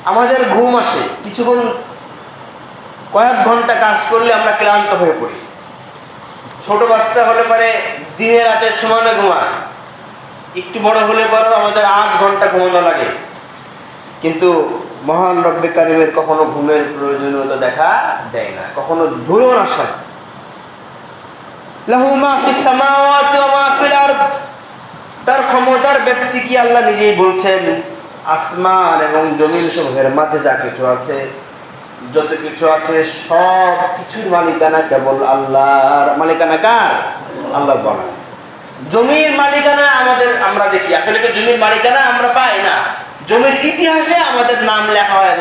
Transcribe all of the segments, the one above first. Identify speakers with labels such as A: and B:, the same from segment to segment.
A: আমাদের ঘুম আসে, কিছুক্ষণ কয়েক ঘন্টা কাজ করলে আমরা ক্লান্ত হয়ে পড়ি। ছোট বাচ্চা হলে পরে দিনে রাতে সমানে ঘুমায়, একটু বড় হলে পরেও আমাদের 8 ঘন্টা ঘুমানো লাগে। কিন্তু মহান রব্বে কারিমের কখনো ঘুমের প্রয়োজনীয়তা দেখা দেয় না, কখনো ধুলো আসে না। লাহু মা ফিস সামাওয়াতি ওয়া মা ফিল আরদ, তার ক্ষমতার ব্যক্তি কি আল্লাহ নিজেই বলছেন, আসমান এবং জমিন সমূহের মাঝে যা কিছু আছে, যত কিছু আছে সব কিছুর মালিকানা কেবল আল্লাহর। মালিকানা কার? আল্লাহ বলেন। জমির মালিকানা আমরা দেখি, আসলে কি জমির মালিকানা আমরা পাই না। জমির ইতিহাসে আমাদের নাম লেখা হয়।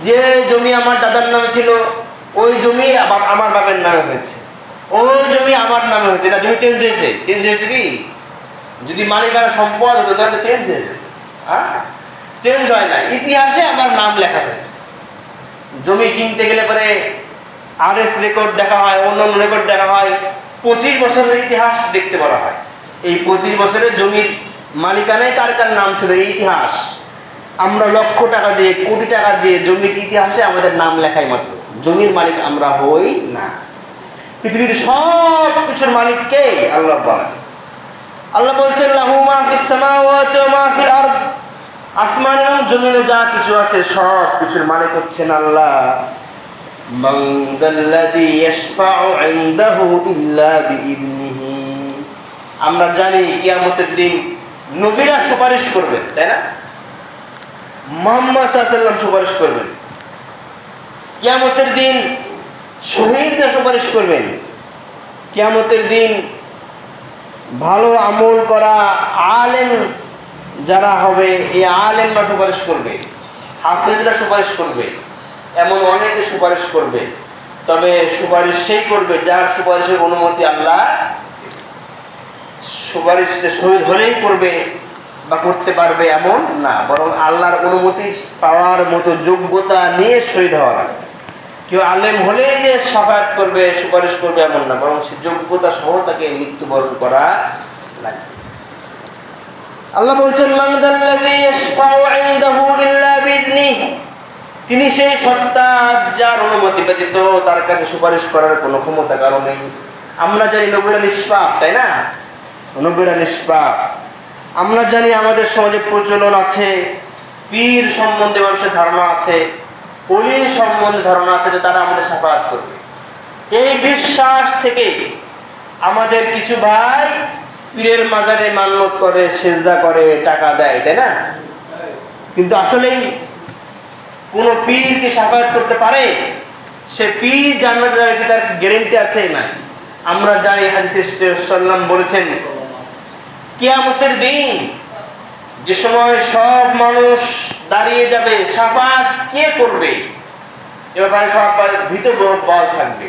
A: যে জমি আমার দাদার নামে ছিল, ওই জমি আমার বাবার নামে হয়েছে, ওই জমি আমার নামে হয়েছে। এটা জমি চেঞ্জ হয়েছে কি? যদি মালিকানা সম্পদ হতো তাহলে চেঞ্জ হয়েছে, চেঞ্জ হয় না। ইতিহাসে আমার নাম লেখা হয়েছে। জমি কিনতে গেলে পরে RS রেকর্ড দেখা হয়, অন্যান্য রেকর্ড দেখা হয়, 25 বছরের ইতিহাস দেখতে বলা হয়। এই 25 বছরের জমির মালিকানায় কার কার নাম ছিল, এই ইতিহাস। আমরা লক্ষ টাকা দিয়ে, কোটি টাকা দিয়ে জমির ইতিহাসে আমাদের নাম লেখাই মাত্র, জমির মালিক আমরা হই না। পৃথিবীর সব কিছুর মালিক কে? আল্লাহ বলেন। আল্লাহ বলছেন লাহু মা ফিস সামাওয়াতি ওয়া মা ফিল আরদ, আসমান এবং জমিনে যা কিছু আছে সব কিছুর মালিক হচ্ছেন আল্লাহ। মান যাল্লাযী ইয়াশফাউ ইনদাহু ইল্লা বিইذনিহি, আমরা জানি কিয়ামতের দিন নবীরা সুপারিশ করবেন, তাই না? মুহাম্মদ সাল্লাল্লাহু আলাইহি ওয়াসাল্লাম সুপারিশ করবেন। কিয়ামতের দিন শহীদরা সুপারিশ করবেন। কিয়ামতের দিন ভালো আমল করা আলেম যারা হবে, এই আলেমরা সুপারিশ করবে, হাফেজরা সুপারিশ করবে, এমন অনেকে সুপারিশ করবে। তবে সুপারিশ সেই করবে যার সুপারিশের অনুমতি আল্লাহ। সুপারিশ শহীদ হলেই করবে বা করতে পারবে এমন না, বরং আল্লাহর অনুমতি পাওয়ার মতো যোগ্যতা নিয়ে শহীদ হওয়া লাগবে। কেউ আলেম হলেই যে শাফায়াত করবে, সুপারিশ করবে এমন না, বরং সে যোগ্যতা সহ তাকে মৃত্যুবরণ করা লাগবে। আল্লাহ বলছেন মান যাল্লাযী ইয়াশফাউ ইনদাহু ইল্লা বিইذনিহি, তিনি সেই সত্তা যার অনুমতি ব্যতীত তার কাছে সুপারিশ করার কোনো ক্ষমতা কারো নেই। আমরা জানি নবীরা নিষ্পাপ, তাই না? নবীরা নিষ্পাপ। আমরা জানি আমাদের সমাজে প্রচলন আছে, পীর সম্বন্ধে মানুষের ধারণা আছে, ওলি সম্বন্ধে ধারণা আছে যে তারা আমাদের শাফায়াত করবে। এই বিশ্বাস থেকে আমাদের কিছু ভাই পীরের মাজারে মান্নত করে, সেজদা করে, টাকা দেয়, তাই না? কিন্তু আসলেই কোন পীর কি শাফায়াত করতে পারে? সে পীর জান্নাতে যাবে কি তার গ্যারান্টি আছে? না। আমরা জানি হাদিসে সাল্লাল্লাহু বলেছেন, কিয়ামতের দিন যে সময় সব মানুষ দাঁড়িয়ে যাবে, শাফায়াত কে করবে এ ব্যাপারে সবার ভিতর বল থাকবে।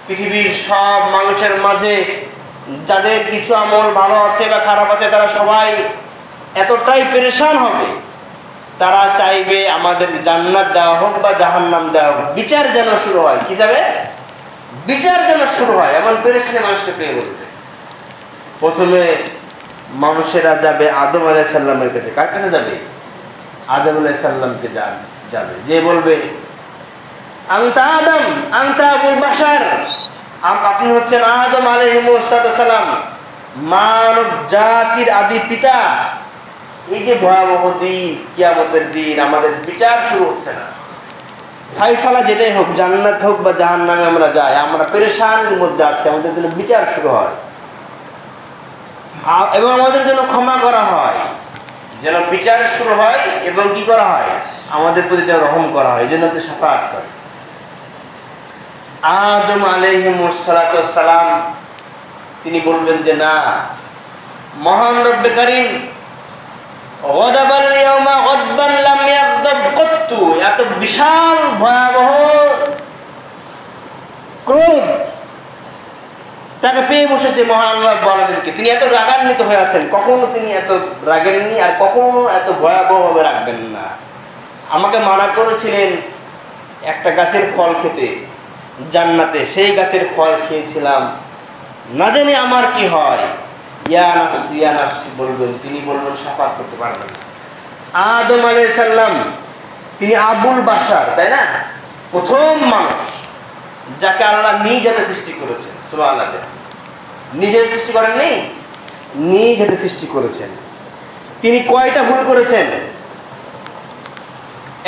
A: পৃথিবীর সব মানুষের মাঝে যাদের কিছু আমল ভালো আছে বা খারাপ আছে, তারা সবাই এতটাই পেরেশান হবে, তারা চাইবে আমাদের জান্নাত দেওয়া হোক বা জাহান্নাম দেওয়া হোক, বিচার যেন শুরু হয়। কি যাবে? বিচার যেন শুরু হয়, এমন পেরেশানি মানুষকে পেয়ে বলবে। প্রথমে মানুষেরা যাবে আদম আলাইহিস সালামের কাছে। কার কাছে যাবে? আদম আলাইহিস সালামকে যাবে, যে বলবে আনতা আদম আনতা আবুল বাশার, আপনি হচ্ছেন আদম আলাইহিস সালাম, মানব জাতির আদি পিতা। এই যে ভয়াবহ দিন, কিয়ামতের দিন, আমাদের বিচার শুরু হচ্ছে না। ফায়সালা যেটাই হোক, জান্নাত হোক বা জাহান্নামে আমরা যাই, আমরা পেরেশানির মধ্যে আছি, আমাদের জন্য বিচার শুরু হয় এবং আমাদের জন্য ক্ষমা করা হয়, যেন বিচার শুরু হয় এবং কি করা হয়, আমাদের প্রতি যেন রহম করা হয়, এই জন্য শাফায়াত করে। আদম আলাইহিস সালাম তিনি বলবেন যে না, মহান রব্বে কারীম গদাবাল ইয়াউমা গদবান লাম ইয়াগদাব কত্তু, এত বিশাল ভয়াবহ ক্রোধ তাকে পেয়ে বসেছে মহান আল্লাহ বলেনকে। তিনি এত রাগান্বিত হয়ে আছেন, কখনো তিনি এত রাগেননি আর কখনো এত ভয়াবহভাবে রাখবেন না। আমাকে মানা করেছিলেন একটা গাছের ফল খেতে জান্নাতে, সেই গাছের ফল খেয়েছিলাম, না জানি আমার কি হয়। ইয়া নাফসি বলবেন, তিনি বলবেন শাফায়াত করতে পারবেন না। আদম আলাইহিস সালাম তিনি আবুল বাশার, তাই না? প্রথম মানুষ যাকে আল্লাহ নিজ হাতে সৃষ্টি করেছেন। সুবহানাল্লাহ, নিজে সৃষ্টি করেননি, নিজ হাতে সৃষ্টি করেছেন। তিনি কয়টা ভুল করেছেন?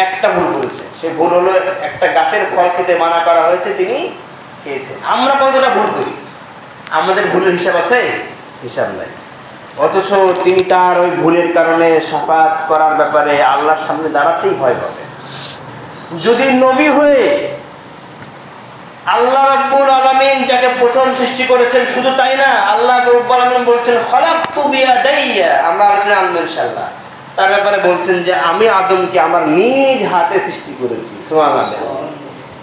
A: একটা ভুল করেছেন। সে ভুল হলো একটা গাছের ফল খেতে মানা করা হয়েছে, তিনি খেয়েছেন। আমরা কতটা ভুল করি? আমাদের ভুলের হিসাব আছে? হিসাব নাই। অথচ তিনি তার ওই ভুলের কারণে শাফাত করার ব্যাপারে আল্লাহর সামনে দাঁড়াতেই ভয় পাবে। যদি নবী হয়ে আল্লাহ রাব্বুল আলামিন যাকে প্রথম সৃষ্টি করেছেন, শুধু তাই না, আল্লাহ রাব্বুল আলামিন বলছেন খালাকতু বিয়াদাইয়া, আমরা আলোচনা আনবো ইনশাআল্লাহ। তার ব্যাপারে বলছেন যে আমি আদমকে আমার নিজ হাতে সৃষ্টি করেছি। সুবহানাল্লাহ।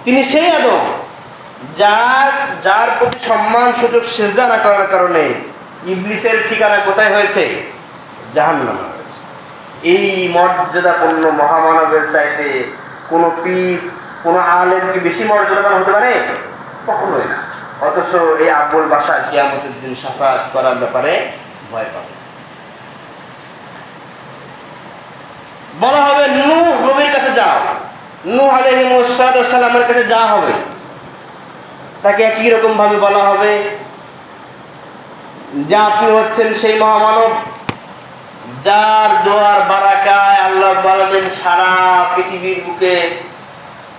A: তিনি সেই আদম যার প্রতি সম্মান সুযোগ সিজদা না করার কারণে ইবলিসের ঠিকানা কোথায় হয়েছে? জাহান্নামে হয়েছে। এই মর্যাদাপূর্ণ মহামানবের চাইতে কোনো পীর, কোনো আলেম কি বেশি মর্যাদাবান হতে পারে? কখনোই না। অথচ এই আবুল বাশার কিয়ামতের দিন শাফাত করার ব্যাপারে ভয় পাবে। বলা হবে নূহ নবীর কাছে যাও, নূহ আলাইহিস সালামের কাছে যাওয়া হবে। তাকে একই রকম ভাবে বলা হবে যে আপনি হচ্ছেন সেই মহামানব যার দোয়ার বারাকায় আল্লাহ রাব্বুল আলামিন সারা পৃথিবীর বুকে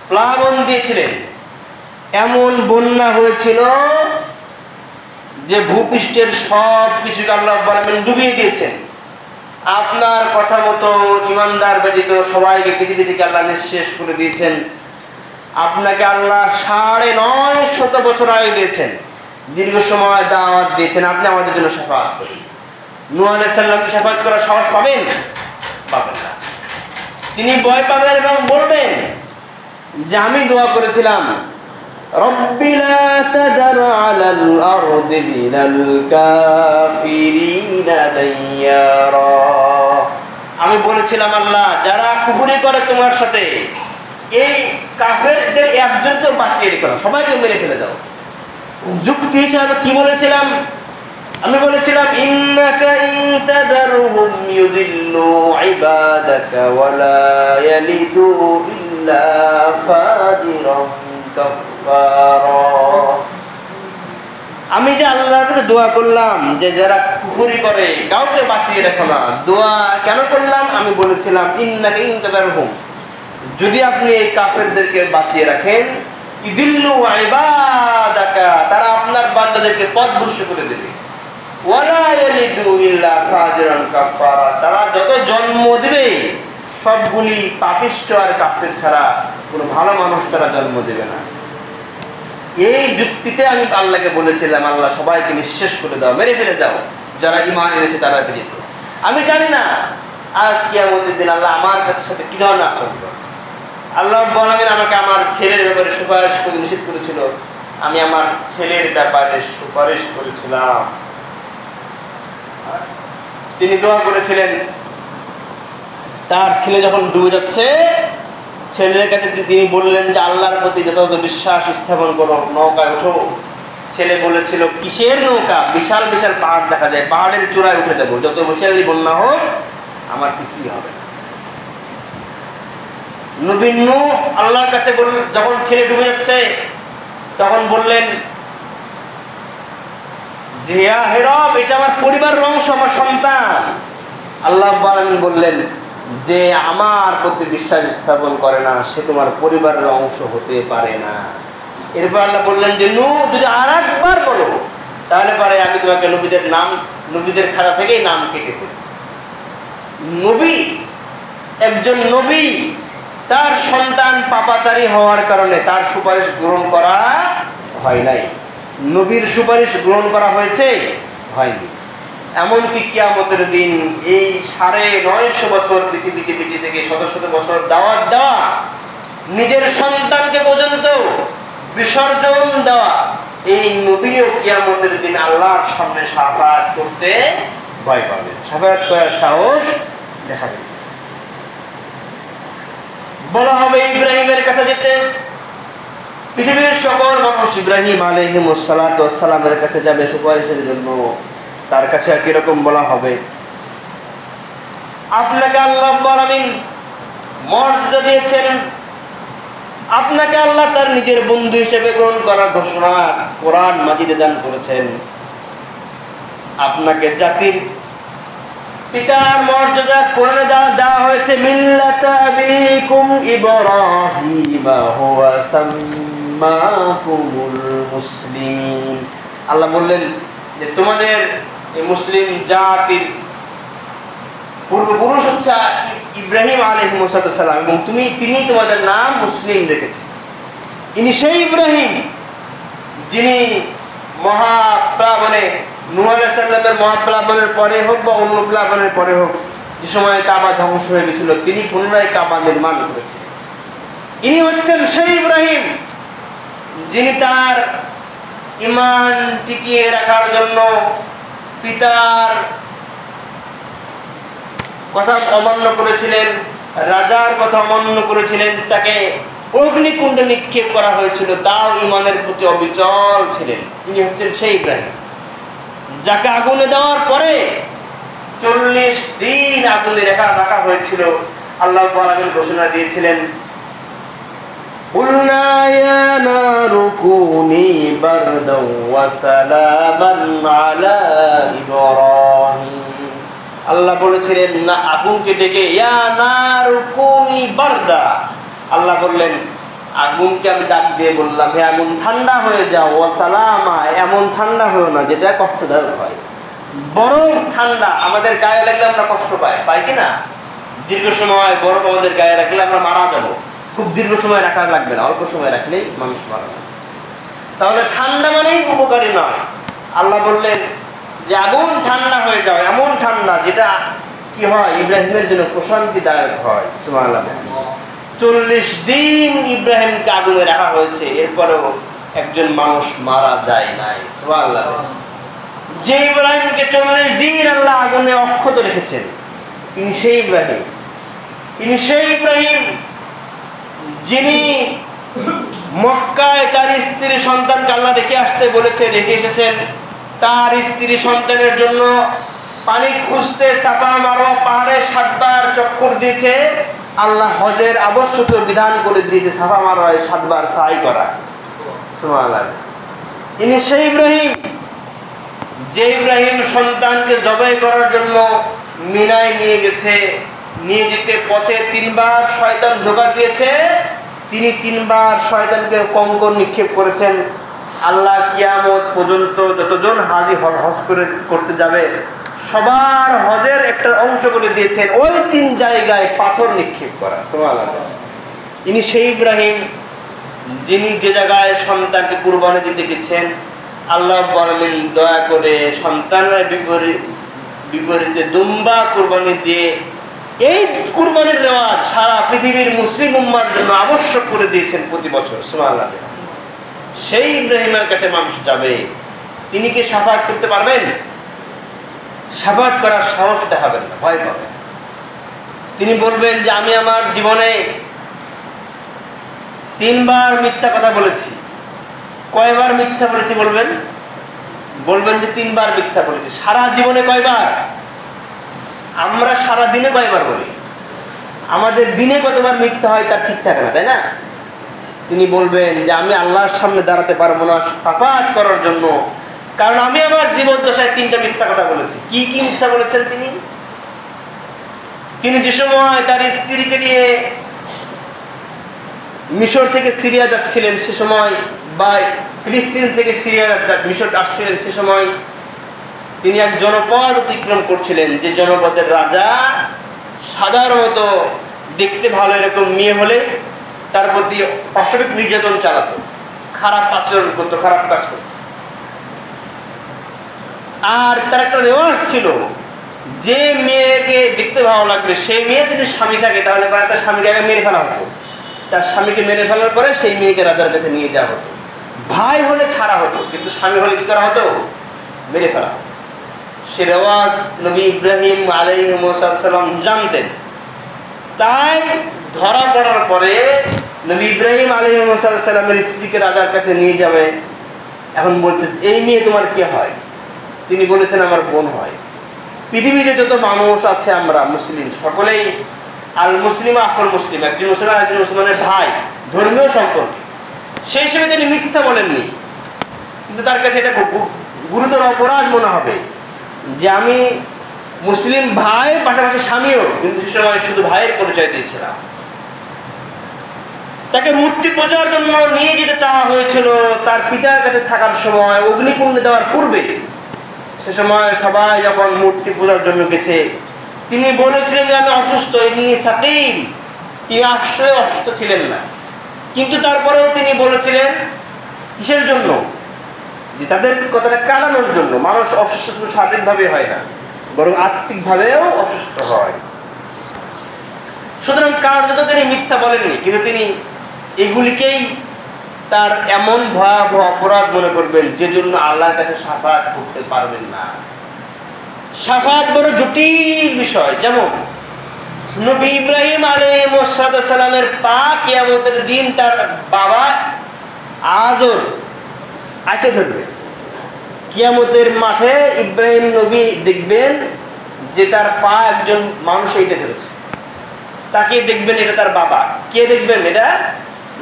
A: প্লাবন দিয়েছিলেন। এমন বন্যা হয়েছিল যে ভূপৃষ্ঠের সব কিছুকে আল্লাহ রাব্বুল আলামিন ডুবিয়ে দিয়েছেন। আপনার কথা মতো ইমানদার ব্যতীত সবাইকে পৃথিবী থেকে আল্লাহ নিঃশেষ করে দিয়েছেন। আপনাকে আল্লাহ ৯৫০ বছর আয়ু দিয়েছেন, দীর্ঘ সময় দাওয়াত দিয়েছেন, আপনি আমাদের জন্য শাফাত করুন। নূহ আলাইহিস সালামকে শাফাত করার সাহস পাবেন? পাবেন না। তিনি ভয় পাবেন এবং বলবেন যে আমি দোয়া করেছিলাম রব্বি লা তাদার আলাল আরদি মিনাল কাফিরিনা দাইয়ারা। আমি বলেছিলাম আল্লাহ, যারা কুফরি করে তোমার সাথে, এই কাফেরদের একজনকে বাঁচিয়ে রেখো না, সবাইকে মেরে ফেলে দাও। যুক্তি হিসাবে কি বলেছিলাম? আমি বলেছিলাম ইন্নাকা ইনতাদারহুম ইউদিল্লু ইবাদাকা ওয়া লা ইয়ালিদু ইল্লা ফাজিরান কাফফারা। আমি যে আল্লাহর কাছে দোয়া করলাম যে যারা কুফরি করে কাউকে বাঁচিয়ে রেখো না, দোয়া কেন করলাম? আমি বলেছিলাম ইন্নাকা ইনতাদারহুম, যদি আপনি এই কাফেরদেরকে বাঁচিয়ে রাখেন, ইউদিল্লু ইবাদাকা, তারা আপনার বান্দাদেরকে পথভ্রষ্ট করে দেবে, ওয়ালা ইয়ালিদু ইল্লা ফাজিরান কাফফারা, তারা যত জন্ম দেবে সবগুলি পাপিষ্ঠ আর কাফের ছাড়া কোনো ভালো মানুষ তারা জন্ম দেবে না। এই যুক্তিতে আমি আল্লাহকে বলেছিলাম আল্লাহ সবাইকে নিঃশেষ করে দাও, মেরে ফেলে দাও, যারা ঈমান এনেছে তারা ব্যতীত। আমি জানি না আজ কিয়ামতের দিন আল্লাহ আমার কাছে সাথে কি ধরনের আচরণ করবে। আল্লাহ বলেন আমাকে আমার ছেলের ব্যাপারে সুপারিশ করে নিষেধ করেছিল, আমি আমার ছেলের ব্যাপারে সুপারিশ করেছিলাম। তিনি দোয়া করেছিলেন তার ছেলে যখন ডুবে যাচ্ছে, ছেলের কাছে তিনি বললেন যে আল্লাহর প্রতি যথাযথ বিশ্বাস স্থাপন করো, নৌকায় ওঠো। ছেলে বলেছিল কিসের নৌকা? বিশাল বিশাল পাহাড় দেখা যায়, পাহাড়ের চূড়ায় উঠে যাবো, যত বৈশালী বন্যা হোক আমার কিছুই হবে না। নবী নূহ আল্লাহর কাছে বললেন, যখন ছেলে ডুবে যাচ্ছে তখন বললেন যে হে রব, এটা আমার পরিবারের অংশ, আমার সন্তান। আল্লাহ বললেন যে আমার প্রতি বিশ্বাস স্থাপন করে না, সে তোমার পরিবারের অংশ হতে পারে না। এরপর আল্লাহ বললেন যে নূহ, যদি আর একবার বলো তাহলে পারে আমি তোমাকে নবীদের খাতা থেকেই নাম কেটে ফেলি। নবী, একজন নবী, তার সন্তান পাপাচারী হওয়ার কারণে তার সুপারিশ গ্রহণ করা হয় নাই। নবীর সুপারিশ গ্রহণ করা হয়েছে? হয়নি। এমনকি কিয়ামতের দিন এই ৯৫০ বছর পৃথিবীতে বেঁচে থেকে শত শত বছর দাওয়াত দেওয়া, নিজের সন্তানকে পর্যন্ত বিসর্জন দেওয়া, এই নবীও কিয়ামতের দিন আল্লাহর সামনে শাফাত করতে ভয় পাবে, শাফাত করার সাহস দেখাবে। বলা হবে ইব্রাহিমের কাছে যেতে, পৃথিবীর সকল মানুষ ইব্রাহিম আলাইহিস সালামের কাছে যাবে সুপারিশের জন্য। তার কাছে একই রকম বলা হবে আপনাকে আল্লাহ রাব্বুল আলামিন মর্যাদা দিয়েছেন, আপনাকে আল্লাহ তার নিজের বন্ধু হিসেবে গ্রহণ করার ঘোষণা কোরআন মাজিদে দান করেছেন। আপনাকে জাতির পিতার মর্যাদা কোরআনে দেওয়া হয়েছে, মিল্লাতা আবিকুম ইব্রাহিম হুয়া সাম্মাকুমুল মুসলিমিন। আল্লাহ বললেন যে তোমাদের এই মুসলিম জাতির পূর্বপুরুষ হচ্ছে ইব্রাহিম আলাইহিস সালাম, এবং তিনি তোমাদের নাম মুসলিম রেখেছেন। ইনি সেই ইব্রাহিম যিনি মহাপ্লাবনে, নূহ আলাইহিস সালামের মহাপ্লাবনের পরে হোক বা অন্য প্লাবনের পরে হোক, যে সময় কাবা ধ্বংস হয়ে গেছিল, তিনি পুনরায় কাবা নির্মাণ করেছেন। ইনি হচ্ছেন সেই ইব্রাহিম যিনি তার ঈমান টিকিয়ে রাখার জন্য পিতার কথা অমান্য করেছিলেন, রাজার কথা অমান্য করেছিলেন, তাকে অগ্নিকুণ্ডে নিক্ষেপ করা হয়েছিল, তাও ঈমানের প্রতি অবিচল ছিলেন। তিনি হচ্ছেন সেই ইব্রাহিম যাকে আগুনে দেওয়ার পরে 40 দিন আগুনে রাখা হয়েছিল। আল্লাহ রাব্বুল আলামিন ঘোষণা দিয়েছিলেন, কুলনা ইয়া নারু কুনি বারদাও ওয়া সালামান আলা ইব্রাহিম। আল্লাহ বলেছিলেন না আগুনকে ডেকে, ইয়া নারু কুনি বারদা। আল্লাহ বললেন আগুনকে আমি ডাক দিয়ে বললাম, হে আগুন ঠান্ডা হয়ে যাও, ওয়া সালামা, এমন ঠান্ডা হয়েও না যেটা কষ্টদায়ক হয়। বরফ ঠান্ডা আমাদের গায়ে লাগলে আমরা কষ্ট পাই কি না? দীর্ঘ সময় বরফ আমাদের গায়ে রাখলে আমরা মারা যাব। খুব দীর্ঘ সময় রাখা লাগবে না, অল্প সময় রাখলেই মানুষ মারা যাবে। তাহলে ঠান্ডা মানেই উপকারী নয়। আল্লাহ বললেন যে আগুন ঠান্ডা হয়ে যাও, এমন ঠান্ডা যেটা কি হয় ইব্রাহিমের জন্য প্রশান্তিদায়ক হয়। সুবহানাল্লাহ। 40 দিন ইব্রাহিমকে আগুনে রাখা হয়েছে, এরপরেও একজন মানুষ মারা যায় নাই। সুবহানাল্লাহ। যে ইব্রাহিমকে 40 দিন আল্লাহ আগুনে অক্ষত রেখেছেন, তিনি সেই ইব্রাহিম। তিনি সেই ইব্রাহিম যিনি মক্কায় তার স্ত্রী সন্তানকে আল্লাহ রেখে আসতে বলেছে, রেখে এসেছেন। তার স্ত্রী সন্তানের জন্য পানি খুঁজতে সাফা মারওয়া পাহাড়ে 7 বার চক্কর দিয়েছে। আল্লাহ হজের আবশ্যক বিধান করে দিয়েছে সাফা মারওয়ায় 7 বার সাই করা। সুবহানাল্লাহ। ইনি সেই ইব্রাহিম যে ইব্রাহিম সন্তানকে জবাই করার জন্য মিনায় নিয়ে গেছে, নিয়ে যেতে পথে 3 বার শয়তান ধোঁকা দিয়েছে। তিনি 3 বার শয়তানকে কঙ্কর নিক্ষেপ করেছেন। আল্লাহ কিয়ামত পর্যন্ত যতজন হাজি হজ করতে যাবে সবার হজের একটা অংশ করে দিয়েছেন ওই 3 জায়গায় পাথর নিক্ষেপ করা। সুবহানাল্লাহ। ইনি সেই ইব্রাহিম যিনি যে জায়গায় সন্তানকে কুরবানি দিতে গেছেন, আল্লাহ বলেন দয়া করে সন্তানের বিপরীতে দুম্বা কুরবানি দিয়ে এই কুরবানির রেওয়াজ সারা পৃথিবীর মুসলিম উম্মার জন্য আবশ্যক করে দিয়েছেন প্রতি বছর। সুবহানাল্লাহ। সেই ইব্রাহিমের কাছে মানুষ যাবে, তিনি কি শাফাআত করতে পারবেন? শাফাআত করার সাহস দেখাবেন না, ভয় পাবেন। তিনি বলবেন যে আমি আমার জীবনে 3 বার মিথ্যা কথা বলেছি। কয়বার মিথ্যা বলেছি বলবেন যে 3 বার মিথ্যা বলেছি। সারা জীবনে কয়বার? আমরা সারা দিনে কয়বার বলি? আমাদের দিনে কতবার মিথ্যা হয় তার ঠিক থাকে না, তাই না? তিনি বলবেন যে আমি আল্লাহর সামনে দাঁড়াতে পারবো না শাফাআত করার জন্য, কারণ আমি আমার জীবদ্দশায় 3টা মিথ্যা কথা বলেছি। কি কি মিথ্যা বলেছেন তিনি? তিনি যে সময় তার স্ত্রীকে নিয়ে মিশর থেকে সিরিয়া যাচ্ছিলেন, সে সময় বা ফিলিস্তিন থেকে সিরিয়া মিশর আসছিলেন, সে সময় তিনি এক জনপদ অতিক্রম করছিলেন, যে জনপদের রাজা সাধারণত দেখতে ভালো এরকম মেয়ে হলে তার প্রতি অস্বাভাবিক নির্যাতন চালাতো, খারাপ আচরণ করতো, খারাপ কাজ করতো। আর তার একটা রেওয়াজ ছিল, যে মেয়েকে দেখতে ভালো লাগবে সেই মেয়ে যদি স্বামী থাকে তাহলে তার স্বামীকে আগে মেরে ফেলা হতো। তার স্বামীকে মেরে ফেলার পরে সেই মেয়েকে রাজার কাছে নিয়ে যাওয়া হতো। ভাই হলে ছাড়া হতো, কিন্তু স্বামী হলে কি করা হতো? মেরে ফেলা হতো। সে রেওয়াজ নবী ইব্রাহিম আলাইহিস সালাম জানতেন। তাই ধরা পড়ার পরে নবী ইব্রাহিম আলাইহিস সালামের স্ত্রীকে রাজার কাছে নিয়ে যাবে। এখন বলছে এই মেয়ে তোমার কে হয়? তিনি বলেছেন আমার বোন হয়। পৃথিবীতে যত মানুষ আছে আমরা মুসলিম সকলেই আল মুসলিম আখুল মুসলিম, একজন মুসলমান একজন মুসলমানের ভাই, ধর্মীয় সম্পর্ক, সেই হিসেবে তিনি মিথ্যা বলেননি। কিন্তু তার কাছে এটা গুরুতর অপরাধ মনে হবে যে আমি মুসলিম ভাই পাশাপাশি স্বামীও, কিন্তু সে সময় শুধু ভাইয়ের পরিচয় দিয়েছিলাম। তাকে মূর্তি পূজার জন্য নিয়ে যেতে চাওয়া হয়েছিল তার পিতার কাছে থাকার সময়, অগ্নিকুণ্ডে দেওয়ার পূর্বে। সে সময় সবাই যখন মূর্তি পূজার জন্য গেছে, তিনি বলেছিলেন যে আমি অসুস্থ, এমনি সাকিম। তিনি আসলে অসুস্থ ছিলেন না, কিন্তু তারপরেও তিনি বলেছিলেন কিসের জন্য? যে তাদের কথাটা কাটানোর জন্য। মানুষ অসুস্থ শুধু শারীরিকভাবে হয় না, বরং আত্মিকভাবেও অসুস্থ হয়। সুতরাং কার্যত তিনি মিথ্যা বলেননি, কিন্তু তিনি এগুলিকেই তার এমন ভয়াবহ অপরাধ মনে করবেন যে জন্য আল্লাহর কাছে শাফাআত করতে পারবেন না। শাফাআত বড় জটিল বিষয়। যেমন নবী ইব্রাহিম আলাইহিস সালামের পা কিয়ামতের দিন তার বাবা আজর আঁটে ধরবে। কিয়ামতের মাঠে ইব্রাহিম নবী দেখবেন যে তার পা একজন মানুষ এইটা ধরেছে, তাকে দেখবেন এটা তার বাবা। কে দেখবেন? এটা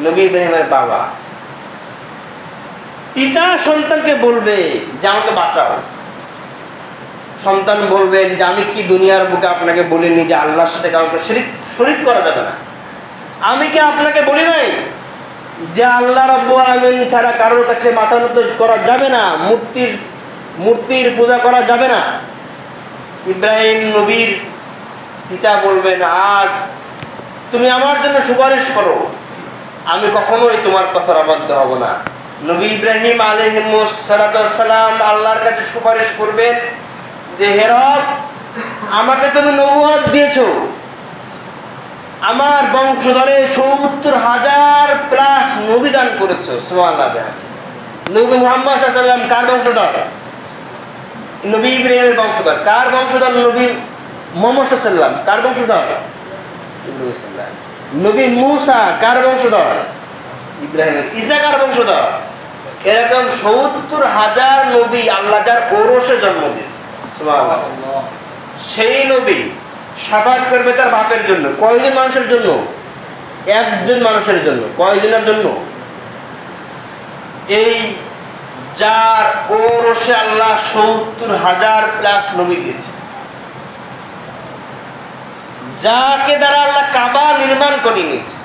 A: নবী ইব্রাহিমের বাবা। পিতা সন্তানকে বলবে যে আমাকে বাঁচাও। সন্তান বলবেন যে আমি কি দুনিয়ার বুকে আপনাকে বলিনি যে আল্লাহর সাথে কাউকে শরীক করা যাবে না? আমি কি আপনাকে বলি নাই যে আল্লাহ রাব্বুল আলামিন ছাড়া কারোর কাছে মাথা নত করা যাবে না, মূর্তির পূজা করা যাবে না? ইব্রাহিম নবীর পিতা বলবেন আজ তুমি আমার জন্য সুপারিশ করো, আমি কখনোই তোমার কথার অবাধ্য হব না। নবী ইব্রাহিম আলাইহিস সালাম আল্লাহর কাছে সুপারিশ করবেন যে হে রব, আমাকে তুমি নবুয়ত দিয়েছো, আমার বংশধরে ৭০,০০০ প্লাস নবী দান করেছো। সুবহানাল্লাহ। নবী মুহাম্মদ সাল্লাল্লাহু আলাইহি ওয়াসাল্লাম কার বংশধর? নবী ইব্রাহিমের বংশধর। কার বংশধর? নবী মুহাম্মদ সাল্লাল্লাহু আলাইহি ওয়াসাল্লাম কার বংশধর? নবী মূসা কার বংশধর? ইব্রাহিমের। ঈসা কার বংশধর? এরকম ৭০,০০০ নবী আল্লাহ যার ওরসে জন্ম দিয়েছে। সুবহানাল্লাহ। সেই নবী শাফাআত করবে তার বাপের জন্য। কয়জন মানুষের জন্য? একজন মানুষের জন্য। কয়জনের জন্য? এই যার ওরসে আল্লাহ ৭০,০০০ প্লাস নবী দিয়েছে, যাকে দ্বারা আল্লাহ কাবা নির্মাণ করে নিয়েছে,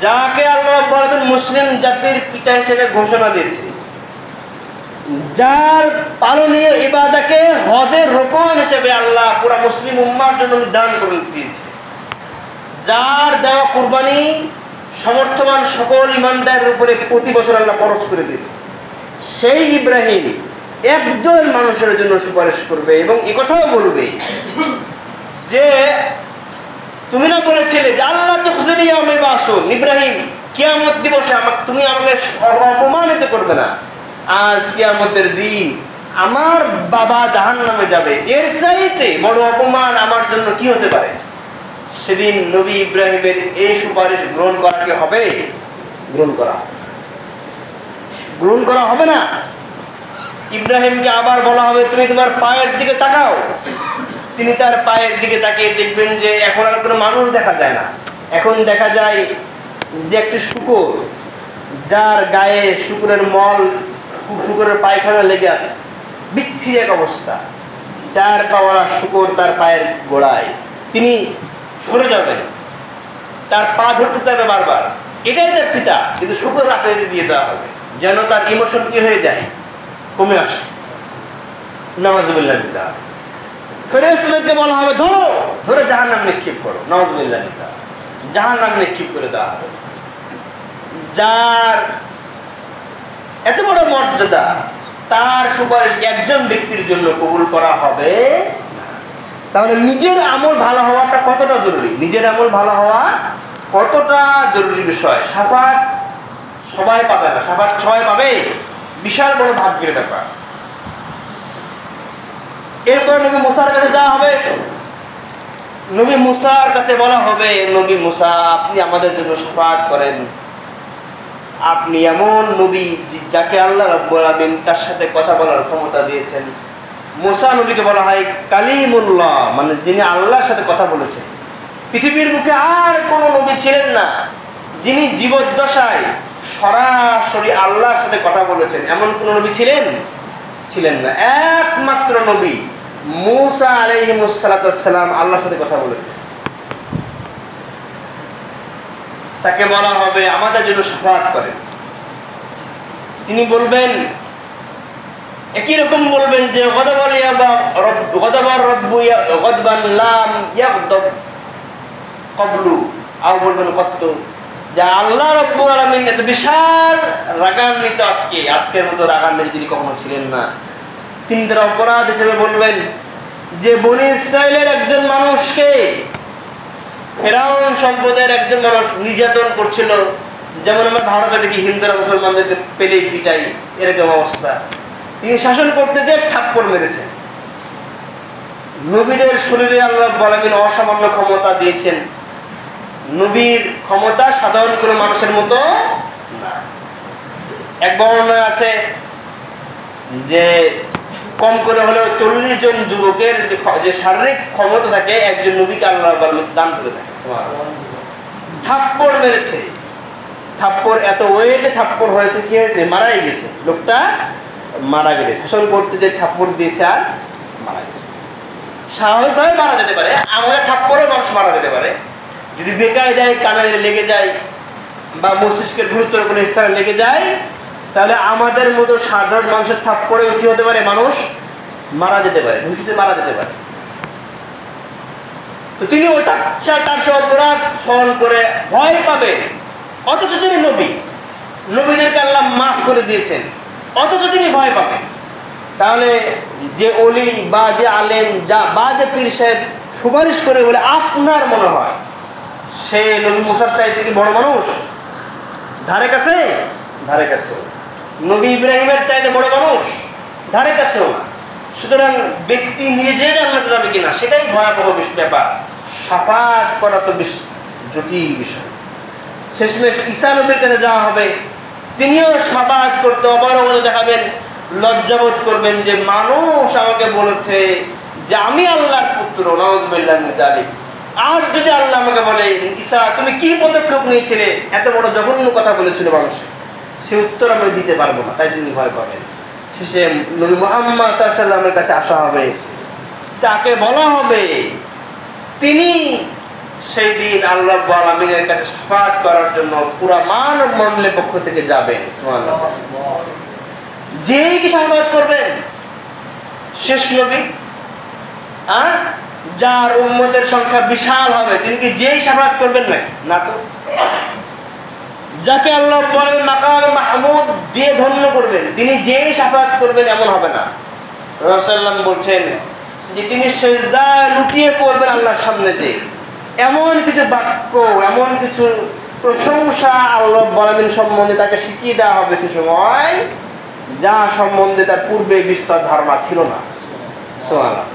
A: যাকে আল্লাহ বলবেন মুসলিম জাতির পিতা হিসেবে ঘোষণা দিয়েছে, যার পালনীয় ইবাদতকে হজের রুকন হিসেবে আল্লাহ পুরা মুসলিম উম্মার জন্য নির্ধারণ করে দিয়েছে, যার দেওয়া কুরবানি সমর্থবান সকল ইমানদারের উপরে প্রতি বছর আল্লাহ ফরজ করে দিয়েছে, সেই ইব্রাহিম একজন মানুষের জন্য সুপারিশ করবে এবং একথাও বলবে যে তুমি না বলেছিলে যে আল্লাহ তো খুশি আমি বাসুন, ইব্রাহিম কিয়ামত দিবসে তুমি আমাকে অপমানিত করবে না। আজ কিয়ামতের দিন আমার বাবা জাহান্নামে যাবে, এর চাইতে বড় অপমান আমার জন্য কি হতে পারে? সেদিন নবী ইব্রাহিমের এই সুপারিশ গ্রহণ করা কি হবে? গ্রহণ করা হবে না। ইব্রাহিমকে আবার বলা হবে তুমি তোমার পায়ের দিকে তাকাও। তিনি তার পায়ের দিকে তাকিয়ে দেখবেন যে এখন আর কোনো মানুষ দেখা যায় না, এখন দেখা যায় যে একটি শূকর, যার গায়ে শূকরের মল, শূকরের পায়খানা লেগে আছে, বিচ্ছিরি এক অবস্থা। 4 পাওয়ালা শূকর তার পায়ের গোড়ায়। তিনি সরে যাবেন, তার পা ধরতে চাইবে বারবার, এটাই তার পিতা, কিন্তু শূকর রাখতে দিয়ে দেওয়া হবে যেন তার ইমোশন কি হয়ে যায়, কমে আসে। নাউযুবিল্লাহ। ফেরেশতাদেরকে বলা হবে ধরে জাহান্নাম নিক্ষেপ করো। নাউযুবিল্লাহ। জাহান্নাম নিক্ষেপ করে দেওয়া হবে। যার এত বড় মর্যাদা, তার সুপারিশ একজন ব্যক্তির জন্য কবুল করা হবে। তাহলে নিজের আমল ভালো হওয়াটা কতটা জরুরি, নিজের আমল ভালো হওয়া কতটা জরুরি বিষয়। শাফাআত সবাই পাবে না, শাফাআত সবাই পাবে, বিশাল বড় ভাগ্যের ব্যাপার। এরপর নবী মুসার কাছে যাওয়া হবে। নবী মুসার কাছে বলা হবে নবী মুসা আপনি আমাদের জন্য শাফাআত করেন। আপনি এমন নবী যাকে আল্লাহ রাব্বুল আলামিন তার সাথে কথা বলার ক্ষমতা দিয়েছেন, মুসা নবীকে বলা হয় কালিমুল্লাহ, মানে যিনি আল্লাহর সাথে কথা বলেছেন। পৃথিবীর বুকে আর কোনো নবী ছিলেন না যিনি জীবদ্দশায় সরাসরি আল্লাহর সাথে কথা বলেছেন, এমন কোন নবী ছিলেন না। একমাত্র নবী মুসা আলাইহিস সালাম আল্লাহর সাথে কথা বলেছেন। তাকে বলা হবে আমাদের জন্য শাফাআত করেন। তিনি বলবেন, একই রকম বলবেন যে গদাবার রব্বু গদবান লাম ইয়াগদাব ক্বাবলু, আর বলবেন কত যে আল্লাহ রাব্বুল আলামিন এত বিশাল রাগান্বিত আজকের মতো রাগান্বিত তিনি কখনো ছিলেন না। তিনি তার অপরাধ হিসেবে বলবেন যে বনী ইসরাইলের একজন মানুষকে ফেরাউন সম্প্রদায়ের একজন মানুষ নির্যাতন করছিল, যেমন আমরা ভারতে দেখি হিন্দুরা মুসলমানদেরকে পেলে পিটাই, এরকম অবস্থা। তিনি শাসন করতে যে থাপ্পড় মেরেছেন। নবীদের শরীরে আল্লাহ বলেন অসামান্য ক্ষমতা দিয়েছেন। নবীর ক্ষমতা সাধারণ কোনো মানুষের মতো না। এক বর্ণনা আছে যে কম করে হলেও 40 জন যুবকের যে শারীরিক ক্ষমতা থাকে একজন নবীকে আল্লাহ দান করে থাকে। থাপ্পড় মেরেছে, থাপ্পড় এত ওয়েটে থাপ্পড় হয়েছে, কি হয়েছে, মারাই গেছে, লোকটা মারা গেছে। শাসন করতে যে থাপ্পড় দিয়েছে আর মারা গেছে। স্বাভাবিকভাবে মারা যেতে পারে, আমাদের থাপ্পড়ে মানুষ মারা যেতে পারে, যদি বেকায়দায় কানে লেগে যায় বা মস্তিষ্কের গুরুত্বর কোনো স্থানে লেগে যায়, তাহলে আমাদের মতো সাধারণ মানুষের থাপ্পড়ে কি হতে পারে, মানুষ মারা যেতে পারে, ঘুষিতে মারা যেতে পারে। তো তিনি ওটা তার সব অপরাধ সহন করে ভয় পাবেন, অথচ তিনি নবীদেরকে আল্লাহ মাফ করে দিয়েছেন, অথচ তিনি ভয় পাবেন। তাহলে যে অলি বা যে আলেম বা যে পীর সাহেব সুপারিশ করে বলে আপনার মনে হয় সে নবী মুসার চাইতে কি বড় মানুষ? ধারে কাছে নবী ইব্রাহিমের চাইতে বড় মানুষ? ধারে কাছেও না। সুতরাং ব্যক্তি নিজে জান্নাতে যাবে কিনা সেটাই ভয়াবহ ব্যাপার। শাফাআত করা তো বেশ জটিল বিষয়। শেষমেশ ঈসা নবীর কাছে যাওয়া হবে, তিনিও শাফাআত করতে অপারগতা দেখাবেন, লজ্জাবোধ করবেন যে মানুষ আমাকে বলেছে যে আমি আল্লাহর পুত্র, নাউযুবিল্লাহি মিন যালিক। আর যদি আল্লাহ আমাকে বলে ঈসা তুমি কি পদক্ষেপ নিয়েছিলে, এত বড় জঘন্য কথা বলেছিল মানুষের, সে উত্তর আমি দিতে পারবো না, তাই তিনি ভয় পাবেন। শেষে নবী মুহাম্মদ সাল্লাল্লাহু আলাইহি ওয়াসাল্লামের কাছে আসা হবে, তাকে বলা হবে তিনি সেই দিন আল্লাহ রাব্বুল আলামিনের কাছে শাফাআত করার জন্য পুরা মানব মণ্ডলের পক্ষ থেকে যাবেন। সুবহানাল্লাহ। যেই কি শাফাআত করবেন? শেষ নবী, যার উম্মতের সংখ্যা বিশাল হবে, তিনি কি যেই শাফাআত করবেন না তো? যাকে আল্লাহ বলেন মাকাম মাহমুদ দিয়ে ধন্য করবেন, তিনি যেই শাফাআত করবেন এমন হবে না। রাসূলুল্লাহ বলছেন যে তিনি সিজদায় লুটিয়ে পড়বেন আল্লাহর সামনে, যে এমন কিছু বাক্য, এমন কিছু প্রশংসা আল্লাহ বলেন সম্বন্ধে তাকে শিখিয়ে দেওয়া হবে সে সময়, যা সম্বন্ধে তার পূর্বে বিস্তর ধারণা ছিল না। সুবহানাল্লাহ।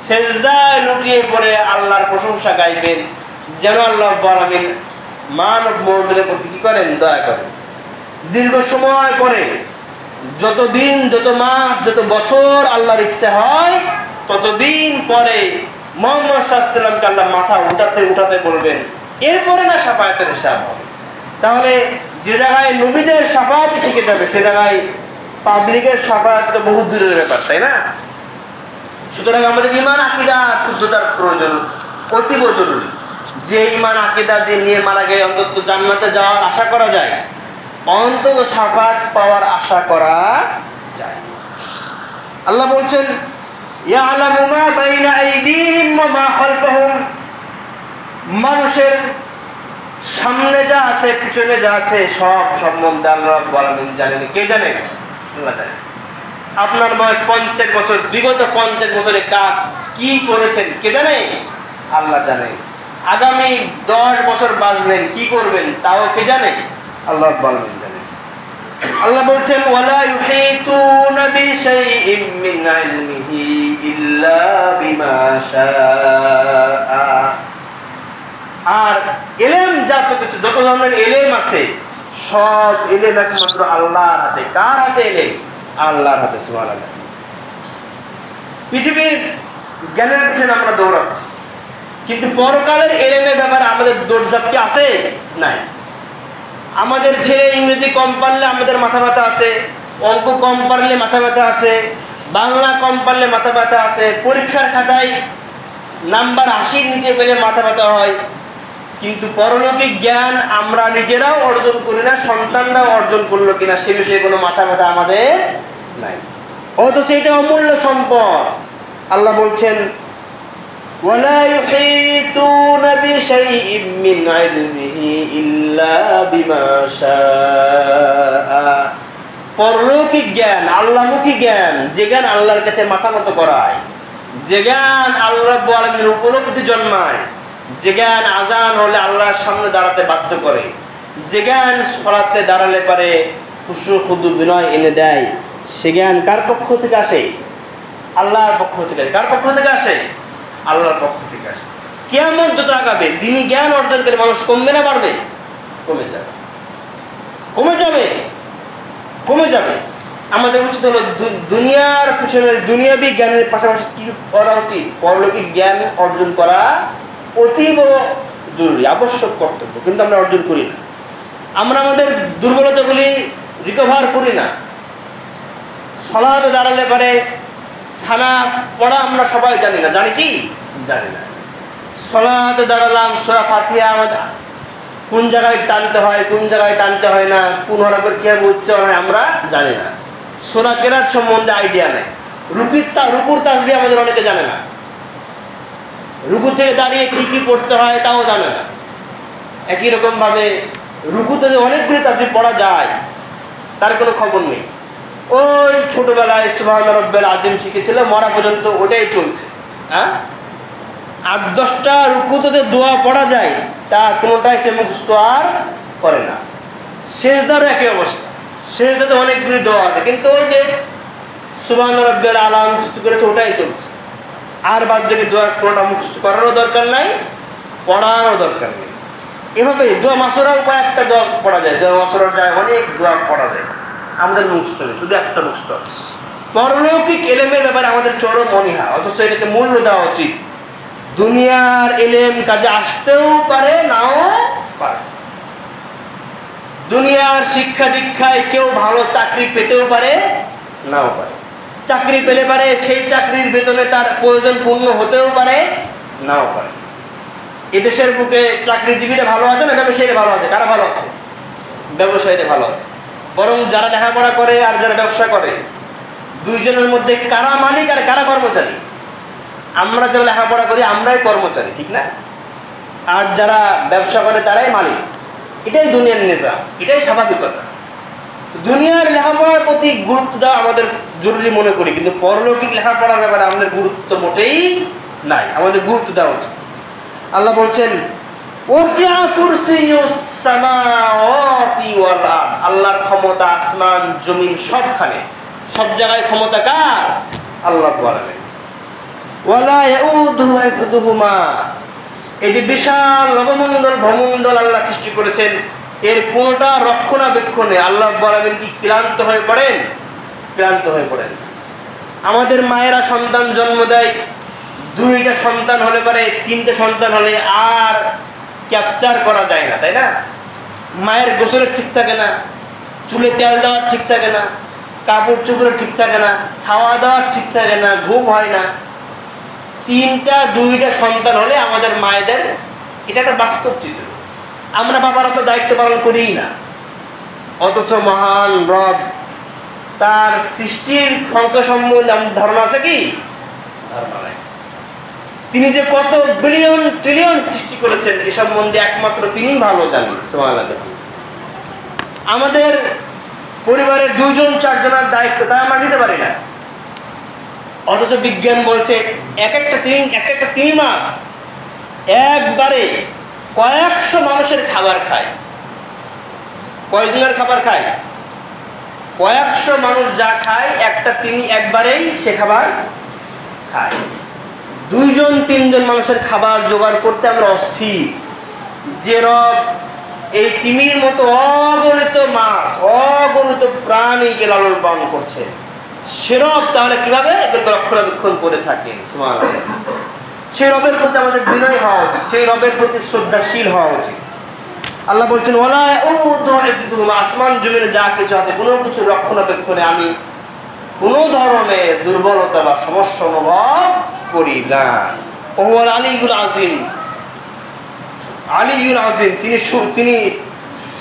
A: সিজদায় লুটিয়ে পড়ে আল্লাহর প্রশংসা গাইবেন, যেন আল্লাহ বলেন মানব মণ্ডলের প্রতি কি করেন, দয়া করেন। দীর্ঘ সময় পরে, যত দিন, যত মাস, যত বছর আল্লাহর ইচ্ছা হয়, ততদিন পরে মুহাম্মদ সাল্লাল্লাহু আলাইহি ওয়াসাল্লামকে আল্লাহ মাথা উঠাতে বলবেন, এরপরে না শাফাআতের হিসাব হবে। তাহলে যে জায়গায় নবীদের শাফাআত থেকে যাবে, সে জায়গায় পাবলিকের শাফাআত তো বহু দূরের ব্যাপার, তাই না? সুতরাং আমাদের ঈমান আকীদা শুদ্ধতার প্রয়োজন অতীব জরুরি। যে ঈমান আকীদা দিয়ে নিয়ে মারা গেলে অন্তত জান্নাতে যাওয়ার আশা করা যায়, অন্তত শাফাআত পাওয়ার আশা করা যায়। আল্লাহ বলছেন ইয়ালামু মা বাইনা আইদিহিম ওয়া মা খালফাহুম, মানুষের সামনে যা আছে, পিছনে যা আছে, সব সম্বন্ধে আল্লাহ রাব্বুল আলামিন জানেন। কে জানেন? আল্লাহ জানেন। আপনার বয়স 50 বছর, বিগত 50 বছরে কাজ কি করেছেন কে জানে? আল্লাহ জানেন। আগামী 10 বছর বাঁচবেন, কি করবেন তাও কে জানে? আল্লাহ রাব্বুল আলামিন জানেন। আল্লাহ বলছেন ওয়ালা ইউহিতুনা বিশাইইম মিন ইলমিহি ইল্লা বিমা শাআ। আর ইলম যত ধরনের ইলম আছে, সব ইলম একমাত্র আল্লাহর হাতে। কার হাতে ইলম? আল্লাহর হাতে। সুবহানাল্লাহ। পৃথিবীর জ্ঞানের পিছনে আমরা দৌড়াচ্ছি, কিন্তু পরকালের এলেমের ব্যাপারে আমাদের দৌড়ঝাঁপ কি আছে? নাই। আমাদের ছেলে ইংরেজি কম পারলে আমাদের মাথা ব্যথা আছে, অঙ্ক কম পারলে মাথা ব্যথা আছে, বাংলা কম পারলে মাথা ব্যথা আছে, পরীক্ষার খাতায় নাম্বার 80 নিচে পেলে মাথা ব্যথা হয়। কিন্তু পরলৌকিক জ্ঞান আমরা নিজেরাও অর্জন করি না, সন্তানরাও অর্জন করলো কিনা সে বিষয়ে কোনো মাথা ব্যথা আমাদের নাই। অথচ এটা অমূল্য সম্পদ। আল্লাহ বলছেন ওয়ালা ইউহিতুনা বিশাইইম মিন ইলমিহি ইল্লা বিমা শাআ। পরলৌকিক জ্ঞান, আল্লাহমুখী জ্ঞান, যে জ্ঞান আল্লাহর কাছে মাথা নত করায়, যে জ্ঞান আল্লাহ রাব্বুল আলামিনের উপলব্ধি জন্মায়, যে জ্ঞান আজান হলে আল্লাহর সামনে দাঁড়াতে বাধ্য করে, যে জ্ঞান সালাতে দাঁড়ালে পারে খুশু খুদু বিনয় এনে দেয়, সে জ্ঞান কার পক্ষ থেকে আসে? আল্লাহর পক্ষ থেকে। কার পক্ষ থেকে আসে? আল্লাহর পক্ষ থেকে আসে। কিয়ামত যত আগাবে দিনী জ্ঞান অর্জন করে মানুষ কমবে না বাড়বে? কমে যাবে, কমে যাবে, কমে যাবে। আমাদের উচিত হলো দুনিয়ার পিছনে দুনিয়াবি জ্ঞানের পাশাপাশি কি করা উচিত? পরলৌকিক জ্ঞান অর্জন করা অতীব জরুরি, আবশ্যক কর্তব্য, কিন্তু আমরা অর্জন করি না। আমরা আমাদের দুর্বলতাগুলি রিকভার করি না। সালাতে দাঁড়ালে পারে সানা পড়া আমরা সবাই জানি না, জানি কি? জানি না। সালাতে দাঁড়ালাম, সূরা ফাতিহা আমাদের কোন জায়গায় টানতে হয়, কোন জায়গায় টানতে হয় না, কোন হরফের কিভাবে উচ্চারণ হয় আমরা জানি না। সূরা কেরাত সম্বন্ধে আইডিয়া নেই। রুকুর তাসবিহ আমাদের অনেকে জানে না। রুকু থেকে দাঁড়িয়ে কি কি পড়তে হয় তাও জানে না। একই রকম ভাবে রুকুতে অনেকগুলি তাসবিহ পড়া যায়, তার কোনো খবর নেই। ওই ছোটবেলায় সুবহান রাব্বিল আযীম শিখেছিল, মরা পর্যন্ত ওটাই চলছে। হ্যাঁ, 8-10টা রুকুতে দোয়া পড়া যায়, তা কোনোটাই সে মুখস্থ আর করে না। সেজদারও একই অবস্থা, সেজদাতে অনেকগুলি দোয়া আছে, কিন্তু ওই যে সুবহান রাব্বিল আলা মুখস্থ করেছে ওটাই চলছে। আর বাদ বাকি দোয়া কোনোটা মুখস্থ করারও দরকার নাই, পড়ারও দরকার নেই। এভাবে দোয়া মাসুরার কয়েকটা দোয়া পড়া যায়, দোয়া মাসুরার যায় অনেক দোয়া পড়া যায়, আমাদের মুখস্থ নেই, শুধু একটা মুখস্থ আছে। পরলৌকিক এলেমের ব্যাপারে আমাদের চরম অনীহা, অথচ এটাকে মূল্য দেওয়া উচিত। দুনিয়ার এলেম কাজে আসতেও পারে, নাও পারে। দুনিয়ার শিক্ষা দীক্ষায় কেউ ভালো চাকরি পেতেও পারে, নাও পারে। চাকরি পেলে পারে সেই চাকরির বেতনে তার প্রয়োজন পূর্ণ হতেও পারে, নাও পারে। এদেশের বুকে চাকরিজীবীরা ভালো আছে না ব্যবসায়ীরা ভালো আছে? কারা ভালো আছে? ব্যবসায়ীরা ভালো আছে। বরং যারা লেখাপড়া করে আর যারা ব্যবসা করে, দুইজনের মধ্যে কারা মালিক আর কারা কর্মচারী? আমরা যারা লেখাপড়া করি আমরাই কর্মচারী, ঠিক না? আর যারা ব্যবসা করে তারাই মালিক। এটাই দুনিয়ার নিজাম, এটাই স্বাভাবিকতা। দুনিয়ার লেখাপড়ার প্রতি গুরুত্ব দেওয়া আমাদের জরুরি মনে করি, কিন্তু পরলৌকিক লেখাপড়ার ব্যাপারে আমাদের গুরুত্ব মোটেই নাই, আমাদের গুরুত্ব দেওয়া উচিত। আল্লাহ বলছেন ওয়াসিআ কুরসিয়ুস সামাওয়াতি ওয়াল আরদ। আল্লাহর ক্ষমতা আসমান জমিন সবখানে, সব জায়গায় ক্ষমতা কার? আল্লাহ বলেন ওয়ালা ইয়াউদুহু হিফযুহুমা। এই যে বিশাল নবমণ্ডল ভ্রমণ্ডল আল্লাহ সৃষ্টি করেছেন, এর কোনটা রক্ষণাবেক্ষণে আল্লাহ বলেন কি ক্লান্ত হয়ে পড়েন? ক্লান্ত হয়ে পড়েন। আমাদের মায়েরা সন্তান জন্ম দেয়, 2টা সন্তান হলে পারে 3টে সন্তান হলে আর ক্যাপচার করা যায় না, তাই না? মায়ের গোসলের ঠিক থাকে না, চুলে তেল দেওয়ার ঠিক থাকে না, কাপড় চোপড়ের ঠিক থাকে না, খাওয়া দাওয়ার ঠিক থাকে না, ঘুম হয় না। 2টা সন্তান হলে আমাদের মায়েদের এটা একটা বাস্তব চিত্র। আমরা বাবারা তো দায়িত্ব পালন করিই না, অথচ মহান রব তার সৃষ্টির সংখ্যা সম্বন্ধে আমাদের ধারণা আছে কি? ধারণা নাই। তিনি যে কত বিলিয়ন ট্রিলিয়ন সৃষ্টি করেছেন এ সম্বন্ধে একমাত্র তিনি ভালো জানেন। সুবহানাল্লাহ। আমাদের পরিবারের 2-4জনের দায়িত্ব তা আমরা নিতে পারি না, অথচ বিজ্ঞান বলছে এক একটা তিমি মাছ একবারে কয়েকশো মানুষের খাবার খায়। কয়জনের খাবার খায়? কয়েকশো মানুষ যা খায় একটা তিমি একবারেই সে খাবার খায়। 2-3জন মানুষের খাবার জোগাড় করতে আমরা অস্থির। যে রব এই তিমির মতো অগণিত মাছ, অগণিত প্রাণীকে লালন পালন করছে, সে রব তাহলে কিভাবে এগুলোকে রক্ষণাবেক্ষণ করে থাকে? সুবহানাল্লাহ। সেই রবের প্রতি আমাদের বিনয় হওয়া উচিত, সেই রবের প্রতি শ্রদ্ধাশীল হওয়া উচিত। আল্লাহ বলছেন ওয়ালা ইয়াউদু হিফযুহুমা, আসমান জমিনে যা কিছু আছে কোনো কিছু রক্ষণাবেক্ষণে আমি কোনো ধরনের দুর্বলতা বা সমস্যা অনুভব করি না। ওহুয়াল আলিয়ুল আযীম, আলিয়ুল আযীম, তিনি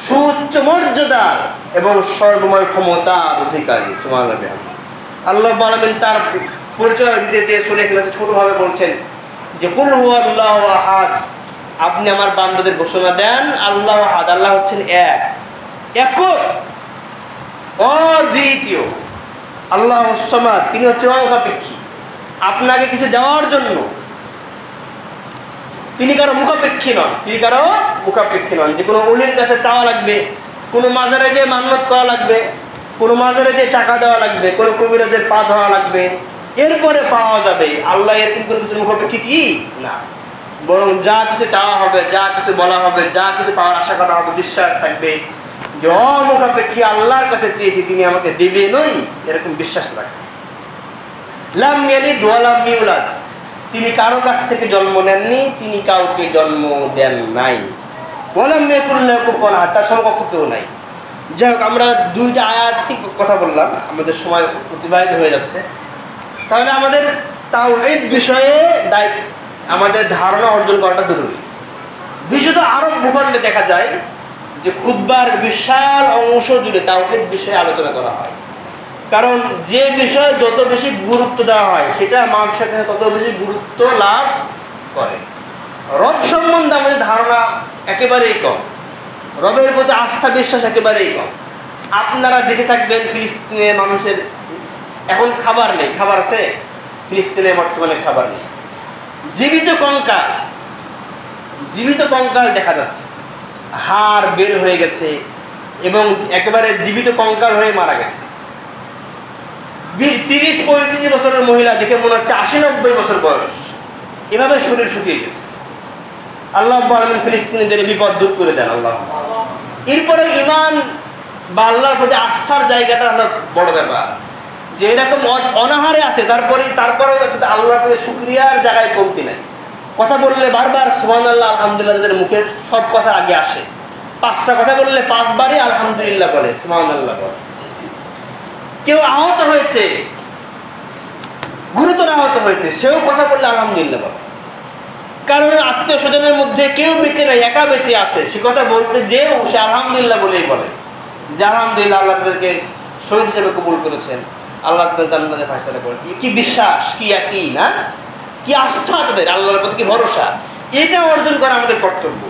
A: সুউচ্চ মর্যাদার এবং সর্বময় ক্ষমতার অধিকারী। সুবহানাল্লাহ। আল্লাহ রাব্বুল আলামিন তার পরিচয় দিতে চেয়ে সূরা ইখলাসে ছোটভাবে বলছেন যে কুল হুয়াল্লাহু আহাদ, আপনি আমার বান্দাদের ঘোষণা দেন আল্লাহু আহাদ, আল্লাহ হচ্ছেন এক, একক, অদ্বিতীয়। আল্লাহুস সামাদ, তিনি হচ্ছেন অমুখাপেক্ষী। আপনাকে কিছু দেওয়ার জন্য তিনি কারো মুখাপেক্ষী নন, তিনি কারো মুখাপেক্ষী নন। যে কোনো অলির কাছে চাওয়া লাগবে, কোনো মাজারে যে মান্যত করা লাগবে, কোনো মাজারে যে টাকা দেওয়া লাগবে, কোনো কবিরাজের পা ধোয়া লাগবে, এরপরে পাওয়া যাবে। আল্লাহ এরকম কোনো কিছু মুখাপেক্ষী কি না, বরং যা কিছু চাওয়া হবে, যা কিছু বলা হবে, যা কিছু পাওয়ার আশা করা হবে, বিশ্বাস থাকবে যে অমুখাপেক্ষী আল্লাহর কাছে চেয়েছি তিনি আমাকে দেবেনই, এরকম বিশ্বাস রাখবে। লাম ইয়ালিদ ওয়া লাম ইউলাদ, তিনি কারো কাছ থেকে জন্ম নেননি, তিনি কাউকে জন্ম দেন নাই। ওয়া লাম ইয়াকুল লাহু কুফুয়ান আহাদ, তার সমকক্ষ কেউ নাই। যাই হোক, আমরা দুইটা আয়াত ঠিক কথা বললাম, আমাদের সময় অতিবাহিত হয়ে যাচ্ছে। তাহলে আমাদের তাওহীদ বিষয়ে আমাদের ধারণা অর্জন করাটা জরুরি। বিশুদ্ধ আরব ভূখণ্ডে দেখা যায় যে খুতবার বিশাল অংশ জুড়ে তাওহীদ বিষয়ে আলোচনা করা হয়। কারণ যে বিষয়ে যত বেশি গুরুত্ব দেওয়া হয় সেটা মানুষের কাছে তত বেশি গুরুত্ব লাভ করে। রব সম্বন্ধে আমাদের ধারণা একেবারেই কম, রবের প্রতি আস্থা বিশ্বাস একেবারেই কম। আপনারা দেখে থাকবেন ফিলিস্তিনের মানুষের এখন খাবার নেই, খাবার আছে? ফিলিস্তিনে বর্তমানে খাবার নেই। জীবিত কঙ্কাল দেখা যাচ্ছে, হাড় বের হয়ে গেছে এবং একেবারে জীবিত কঙ্কাল হয়ে মারা গেছে। 30-35 বছরের মহিলা দেখে মনে হচ্ছে 80-90 বছর বয়স, এভাবে শরীর শুকিয়ে গেছে। আল্লাহ রাব্বুল আলামিন ফিলিস্তিনিদের বিপদ দূর করে দেন আল্লাহ। এরপরে ঈমান বা আল্লাহর প্রতি আস্থার জায়গাটা হলো বড় ব্যাপার। যে এরকম অনাহারে আছে, তারপরেও আল্লাহর প্রতি শুকরিয়ার জায়গায় কমতি নাই। কথা বললে বারবার সুবহানাল্লাহ আলহামদুলিল্লাহ মুখের সব কথা আগে আসে। 5টা কথা বললে 5 বারই আলহামদুলিল্লাহ বলে, সুবহানাল্লাহ বলে। কেউ আহত হয়েছে, গুরুতর আহত হয়েছে, সেও কথা বললে আলহামদুলিল্লাহ বলে। কারণ আত্মীয় স্বজনের মধ্যে কেউ বেঁচে নাই, একা বেঁচে আছে, সে কথা বলতে যেও সে আলহামদুলিল্লাহ বলেই বলে যে আলহামদুলিল্লাহ আল্লাহ তাদেরকে শহীদ হিসেবে কবুল করেছেন, আল্লাহ তাদের ফয়সালা করেন। কি বিশ্বাস, কি ইয়াকিন, না কি আস্থা তাদের আল্লাহর প্রতি, কি ভরসা, এটা অর্জন করা আমাদের কর্তব্য।